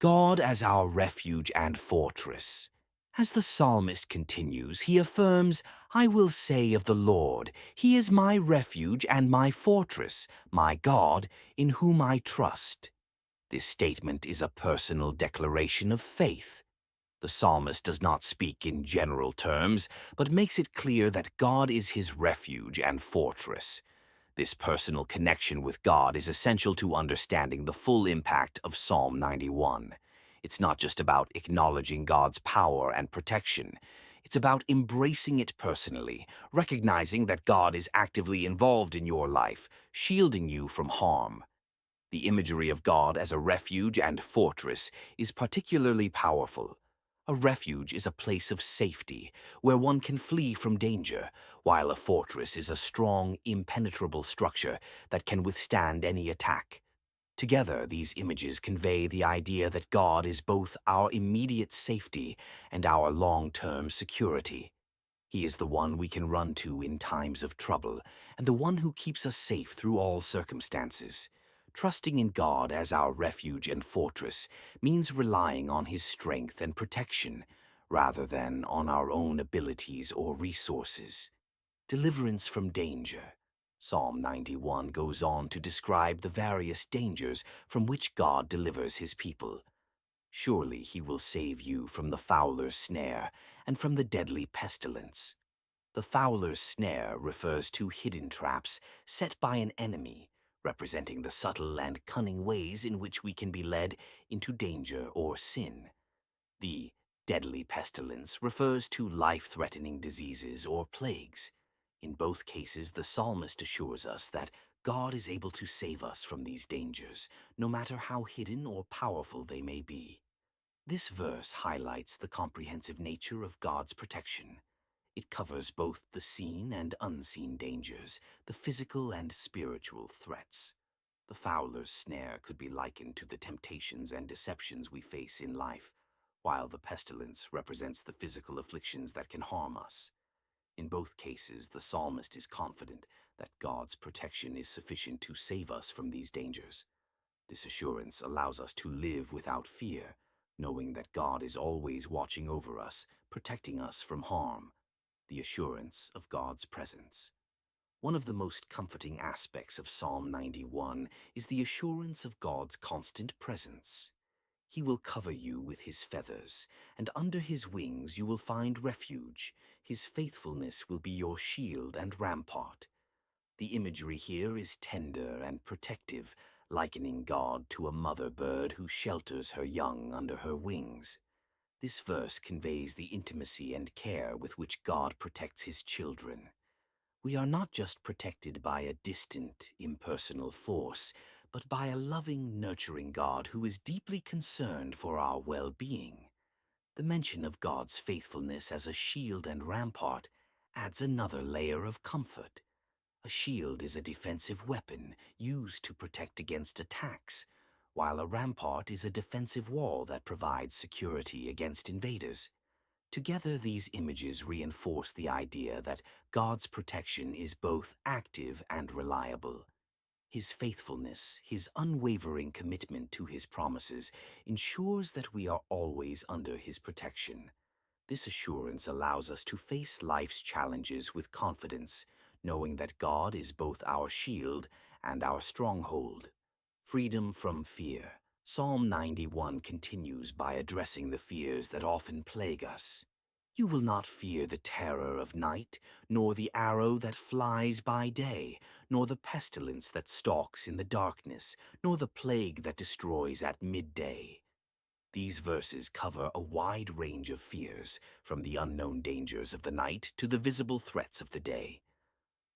God as our refuge and fortress. As the psalmist continues, he affirms, I will say of the Lord, He is my refuge and my fortress, my God, in whom I trust. This statement is a personal declaration of faith. The psalmist does not speak in general terms, but makes it clear that God is his refuge and fortress. This personal connection with God is essential to understanding the full impact of Psalm 91. It's not just about acknowledging God's power and protection. It's about embracing it personally, recognizing that God is actively involved in your life, shielding you from harm. The imagery of God as a refuge and fortress is particularly powerful. A refuge is a place of safety, where one can flee from danger, while a fortress is a strong, impenetrable structure that can withstand any attack. Together, these images convey the idea that God is both our immediate safety and our long-term security. He is the one we can run to in times of trouble, and the one who keeps us safe through all circumstances. Trusting in God as our refuge and fortress means relying on His strength and protection, rather than on our own abilities or resources. Deliverance from danger. Psalm 91 goes on to describe the various dangers from which God delivers His people. Surely He will save you from the fowler's snare and from the deadly pestilence. The fowler's snare refers to hidden traps set by an enemy, representing the subtle and cunning ways in which we can be led into danger or sin. The deadly pestilence refers to life-threatening diseases or plagues. In both cases, the psalmist assures us that God is able to save us from these dangers, no matter how hidden or powerful they may be. This verse highlights the comprehensive nature of God's protection. It covers both the seen and unseen dangers, the physical and spiritual threats. The fowler's snare could be likened to the temptations and deceptions we face in life, while the pestilence represents the physical afflictions that can harm us. In both cases, the psalmist is confident that God's protection is sufficient to save us from these dangers. This assurance allows us to live without fear, knowing that God is always watching over us, protecting us from harm. The assurance of God's presence. One of the most comforting aspects of Psalm 91 is the assurance of God's constant presence. He will cover you with His feathers, and under His wings you will find refuge. His faithfulness will be your shield and rampart. The imagery here is tender and protective, likening God to a mother bird who shelters her young under her wings. This verse conveys the intimacy and care with which God protects His children. We are not just protected by a distant, impersonal force, but by a loving, nurturing God who is deeply concerned for our well-being. The mention of God's faithfulness as a shield and rampart adds another layer of comfort. A shield is a defensive weapon used to protect against attacks, while a rampart is a defensive wall that provides security against invaders. Together, these images reinforce the idea that God's protection is both active and reliable. His faithfulness, His unwavering commitment to His promises, ensures that we are always under His protection. This assurance allows us to face life's challenges with confidence, knowing that God is both our shield and our stronghold. Freedom from fear. Psalm 91 continues by addressing the fears that often plague us. You will not fear the terror of night, nor the arrow that flies by day, nor the pestilence that stalks in the darkness, nor the plague that destroys at midday. These verses cover a wide range of fears, from the unknown dangers of the night to the visible threats of the day.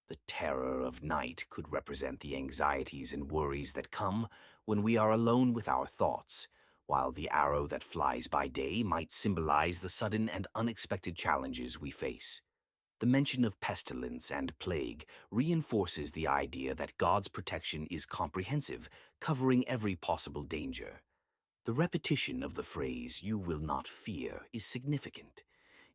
The terror of night could represent the anxieties and worries that come when we are alone with our thoughts, while the arrow that flies by day might symbolize the sudden and unexpected challenges we face. The mention of pestilence and plague reinforces the idea that God's protection is comprehensive, covering every possible danger. The repetition of the phrase, "you will not fear," is significant.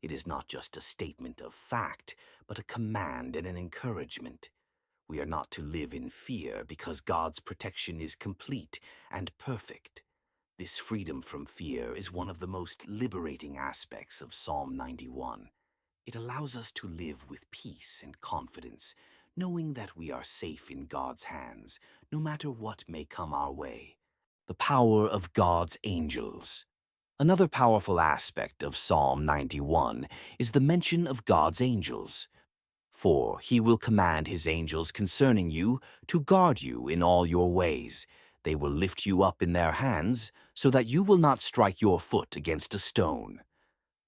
It is not just a statement of fact, but a command and an encouragement. We are not to live in fear because God's protection is complete and perfect. This freedom from fear is one of the most liberating aspects of Psalm 91. It allows us to live with peace and confidence, knowing that we are safe in God's hands, no matter what may come our way. The power of God's angels. Another powerful aspect of Psalm 91 is the mention of God's angels. For he will command his angels concerning you to guard you in all your ways. They will lift you up in their hands, so that you will not strike your foot against a stone.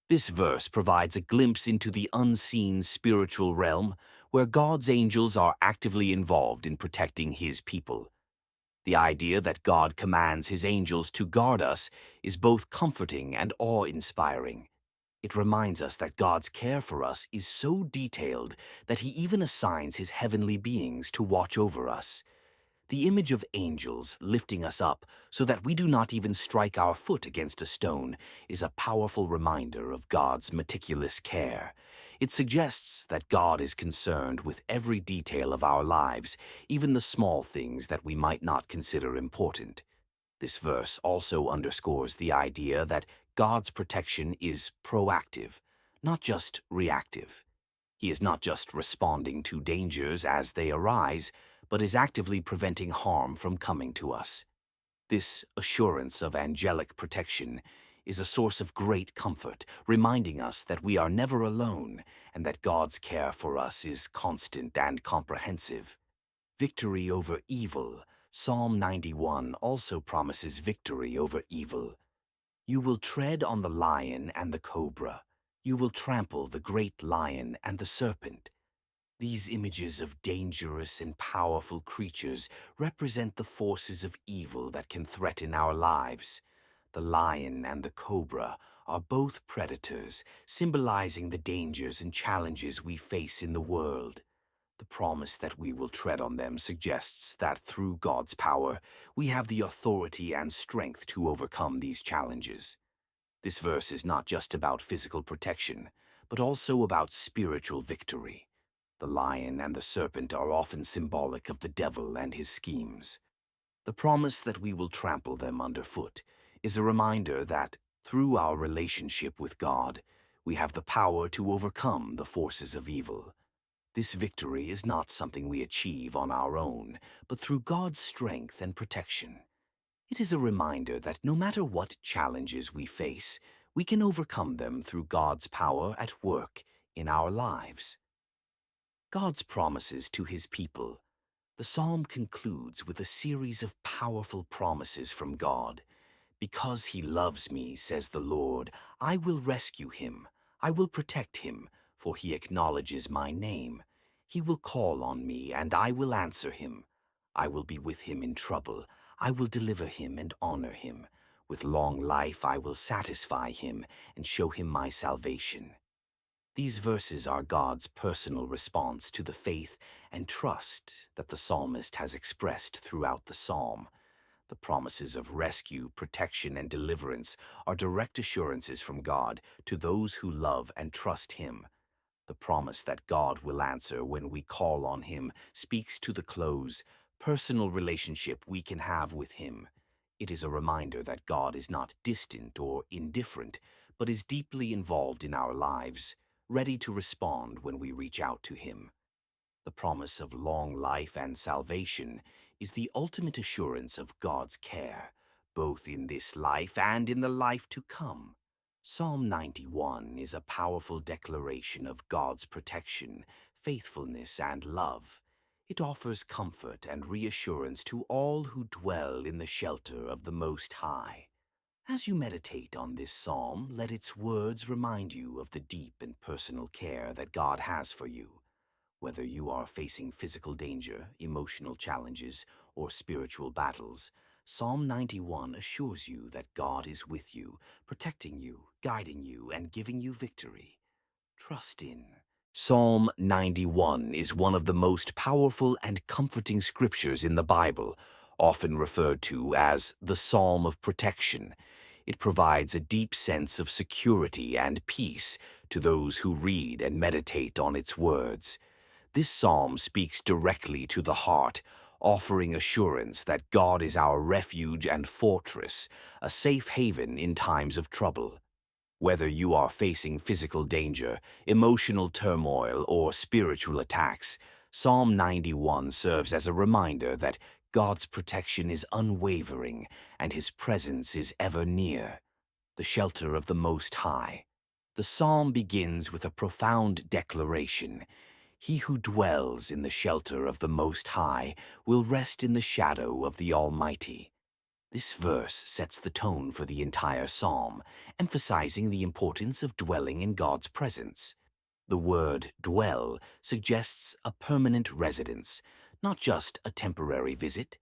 This verse provides a glimpse into the unseen spiritual realm, where God's angels are actively involved in protecting his people. The idea that God commands his angels to guard us is both comforting and awe-inspiring. It reminds us that God's care for us is so detailed that he even assigns his heavenly beings to watch over us. The image of angels lifting us up so that we do not even strike our foot against a stone is a powerful reminder of God's meticulous care. It suggests that God is concerned with every detail of our lives, even the small things that we might not consider important. This verse also underscores the idea that God's protection is proactive, not just reactive. He is not just responding to dangers as they arise, but is actively preventing harm from coming to us. This assurance of angelic protection is a source of great comfort, reminding us that we are never alone and that God's care for us is constant and comprehensive. Victory over evil. Psalm 91 also promises victory over evil. You will tread on the lion and the cobra. You will trample the great lion and the serpent. These images of dangerous and powerful creatures represent the forces of evil that can threaten our lives. The lion and the cobra are both predators, symbolizing the dangers and challenges we face in the world. The promise that we will tread on them suggests that through God's power, we have the authority and strength to overcome these challenges. This verse is not just about physical protection, but also about spiritual victory. The lion and the serpent are often symbolic of the devil and his schemes. The promise that we will trample them underfoot is a reminder that, through our relationship with God, we have the power to overcome the forces of evil. This victory is not something we achieve on our own, but through God's strength and protection. It is a reminder that no matter what challenges we face, we can overcome them through God's power at work in our lives. God's promises to his people. The psalm concludes with a series of powerful promises from God. Because he loves me, says the Lord, I will rescue him. I will protect him, for he acknowledges my name. He will call on me, and I will answer him. I will be with him in trouble. I will deliver him and honor him. With long life I will satisfy him and show him my salvation. These verses are God's personal response to the faith and trust that the psalmist has expressed throughout the psalm. The promises of rescue, protection, and deliverance are direct assurances from God to those who love and trust him. The promise that God will answer when we call on him speaks to the close, personal relationship we can have with him. It is a reminder that God is not distant or indifferent, but is deeply involved in our lives, ready to respond when we reach out to him. The promise of long life and salvation is the ultimate assurance of God's care, both in this life and in the life to come. Psalm 91 is a powerful declaration of God's protection, faithfulness, and love. It offers comfort and reassurance to all who dwell in the shelter of the Most High. As you meditate on this psalm, let its words remind you of the deep and personal care that God has for you. Whether you are facing physical danger, emotional challenges, or spiritual battles, Psalm 91 assures you that God is with you, protecting you, guiding you, and giving you victory. Trust in. Psalm 91 is one of the most powerful and comforting scriptures in the Bible, often referred to as the Psalm of Protection. It provides a deep sense of security and peace to those who read and meditate on its words. This psalm speaks directly to the heart, offering assurance that God is our refuge and fortress, a safe haven in times of trouble. Whether you are facing physical danger, emotional turmoil, or spiritual attacks, Psalm 91 serves as a reminder that God's protection is unwavering and His presence is ever near. The shelter of the Most High. The psalm begins with a profound declaration. He who dwells in the shelter of the Most High will rest in the shadow of the Almighty. This verse sets the tone for the entire psalm, emphasizing the importance of dwelling in God's presence. The word dwell suggests a permanent residence, not just a temporary visit.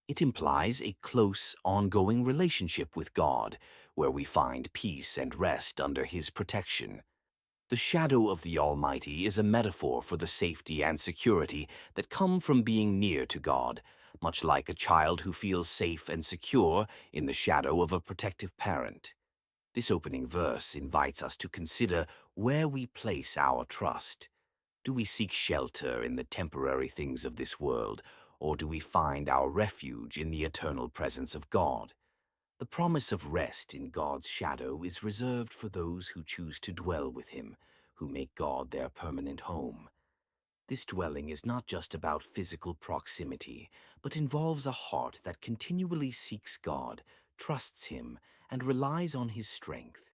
It implies a close, ongoing relationship with God, where we find peace and rest under His protection. The shadow of the Almighty is a metaphor for the safety and security that come from being near to God, much like a child who feels safe and secure in the shadow of a protective parent. This opening verse invites us to consider where we place our trust. Do we seek shelter in the temporary things of this world, or do we find our refuge in the eternal presence of God? The promise of rest in God's shadow is reserved for those who choose to dwell with Him, who make God their permanent home. This dwelling is not just about physical proximity, but involves a heart that continually seeks God, trusts Him, and relies on His strength.